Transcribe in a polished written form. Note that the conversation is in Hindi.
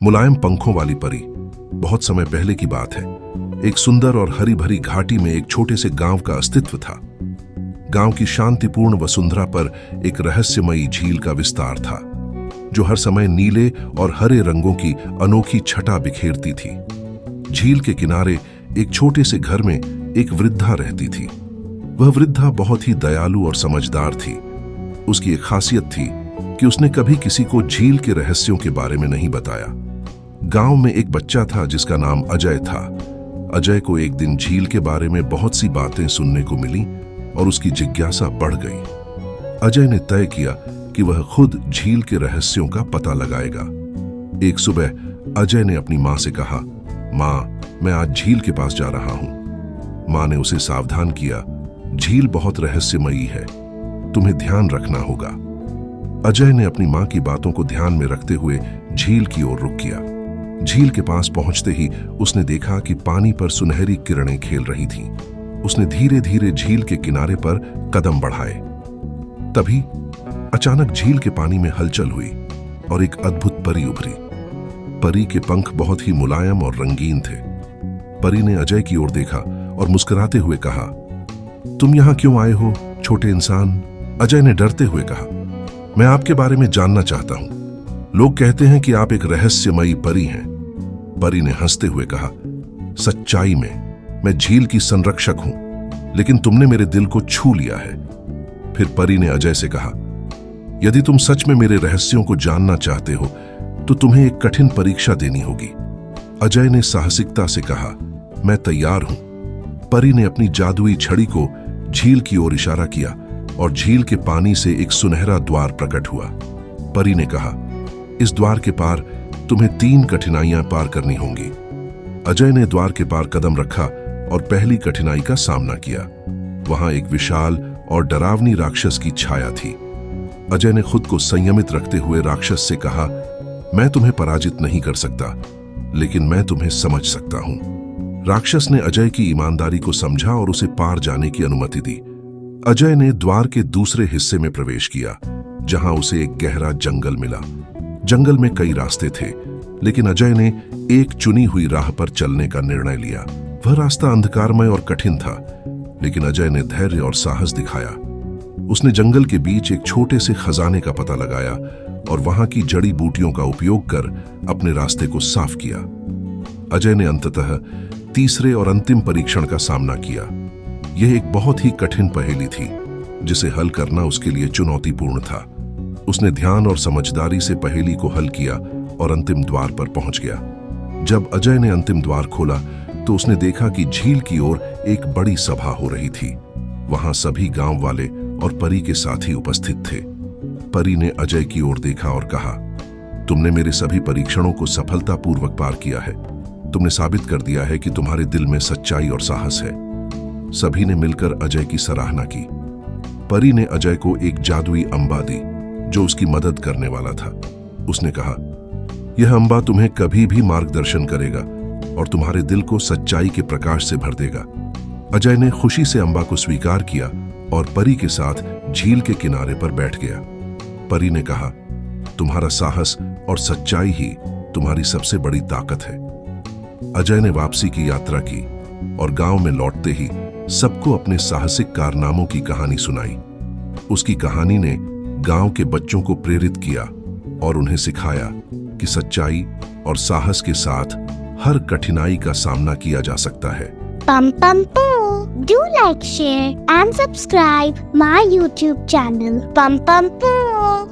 मुलायम पंखों वाली परी। बहुत समय पहले की बात है। एक सुंदर और हरी भरी घाटी में एक छोटे से गांव का अस्तित्व था। गांव की शांतिपूर्ण वसुंधरा पर एक रहस्यमयी झील का विस्तार था, जो हर समय नीले और हरे रंगों की अनोखी छटा बिखेरती थी। झील के किनारे एक छोटे से घर में एक वृद्धा रहती थी। वह वृद्धा बहुत ही दयालु और समझदार थी। उसकी एक खासियत थी कि उसने कभी किसी को झील के रहस्यों के बारे में नहीं बताया। गांव में एक बच्चा था जिसका नाम अजय था। अजय को एक दिन झील के बारे में बहुत सी बातें सुनने को मिली और उसकी जिज्ञासा बढ़ गई। अजय ने तय किया कि वह खुद झील के रहस्यों का पता लगाएगा। एक सुबह अजय ने अपनी माँ से कहा, माँ, मैं आज झील के पास जा रहा हूँ। माँ ने उसे सावधान किया, झील बहुत रहस्यमयी है, तुम्हें ध्यान रखना होगा। अजय ने अपनी माँ की बातों को ध्यान में रखते हुए झील की ओर रुख किया। झील के पास पहुंचते ही उसने देखा कि पानी पर सुनहरी किरणें खेल रही थीं। उसने धीरे धीरे झील के किनारे पर कदम बढ़ाए। तभी अचानक झील के पानी में हलचल हुई और एक अद्भुत परी उभरी। परी के पंख बहुत ही मुलायम और रंगीन थे। परी ने अजय की ओर देखा और मुस्कुराते हुए कहा, तुम यहां क्यों आए हो, छोटे इंसान? अजय ने डरते हुए कहा, मैं आपके बारे में जानना चाहता हूं। लोग कहते हैं कि आप एक रहस्यमयी परी हैं। परी ने हंसते हुए कहा, सच्चाई में मैं झील की संरक्षक हूं, लेकिन तुमने मेरे दिल को छू लिया है। फिर परी ने अजय से कहा, यदि तुम सच में मेरे रहस्यों को जानना चाहते हो तो तुम्हें एक कठिन परीक्षा देनी होगी। अजय ने साहसिकता से कहा, मैं तैयार हूं। परी ने अपनी जादुई छड़ी को झील की ओर इशारा किया और झील के पानी से एक सुनहरा द्वार प्रकट हुआ। परी ने कहा, इस द्वार के पार तुम्हें 3 कठिनाइयां पार करनी होंगी। अजय ने द्वार के पार कदम रखा और पहली कठिनाई का सामना किया। वहां एक विशाल और डरावनी राक्षस की छाया थी। अजय ने खुद को संयमित रखते हुए राक्षस से कहा, मैं तुम्हें पराजित नहीं कर सकता, लेकिन मैं तुम्हें समझ सकता हूं। राक्षस ने अजय की ईमानदारी को समझा और उसे पार जाने की अनुमति दी। अजय ने द्वार के दूसरे हिस्से में प्रवेश किया, जहां उसे एक गहरा जंगल मिला। जंगल में कई रास्ते थे, लेकिन अजय ने एक चुनी हुई राह पर चलने का निर्णय लिया। वह रास्ता अंधकारमय और कठिन था, लेकिन अजय ने धैर्य और साहस दिखाया। उसने जंगल के बीच एक छोटे से खजाने का पता लगाया और वहां की जड़ी बूटियों का उपयोग कर अपने रास्ते को साफ किया। अजय ने अंततः तीसरे और अंतिम परीक्षण का सामना किया। यह एक बहुत ही कठिन पहेली थी, जिसे हल करना उसके लिए चुनौतीपूर्ण था। उसने ध्यान और समझदारी से पहेली को हल किया और अंतिम द्वार पर पहुंच गया। जब अजय ने अंतिम द्वार खोला तो उसने देखा कि झील की ओर एक बड़ी सभा हो रही थी। वहां सभी गांव वाले और परी के साथी उपस्थित थे। परी ने अजय की ओर देखा और कहा, तुमने मेरे सभी परीक्षणों को सफलतापूर्वक पार किया है। तुमने साबित कर दिया है कि तुम्हारे दिल में सच्चाई और साहस है। सभी ने मिलकर अजय की सराहना की। परी ने अजय को एक जादुई अंबा दी, जो उसकी मदद करने वाला था। उसने कहा, यह अंबा तुम्हें कभी भी मार्गदर्शन करेगा और तुम्हारे दिल को सच्चाई के प्रकाश से भर देगा। अजय ने खुशी से अंबा को स्वीकार किया और परी के साथ झील के किनारे पर बैठ गया। परी ने कहा, तुम्हारा साहस और सच्चाई ही तुम्हारी सबसे बड़ी ताकत है। अजय ने वापसी की यात्रा की और गांव में लौटते ही सबको अपने साहसिक कारनामों की कहानी सुनाई। उसकी कहानी ने गांव के बच्चों को प्रेरित किया और उन्हें सिखाया कि सच्चाई और साहस के साथ हर कठिनाई का सामना किया जा सकता है। Pum pum poo. Do like, share and subscribe my YouTube channel. Pum pum poo.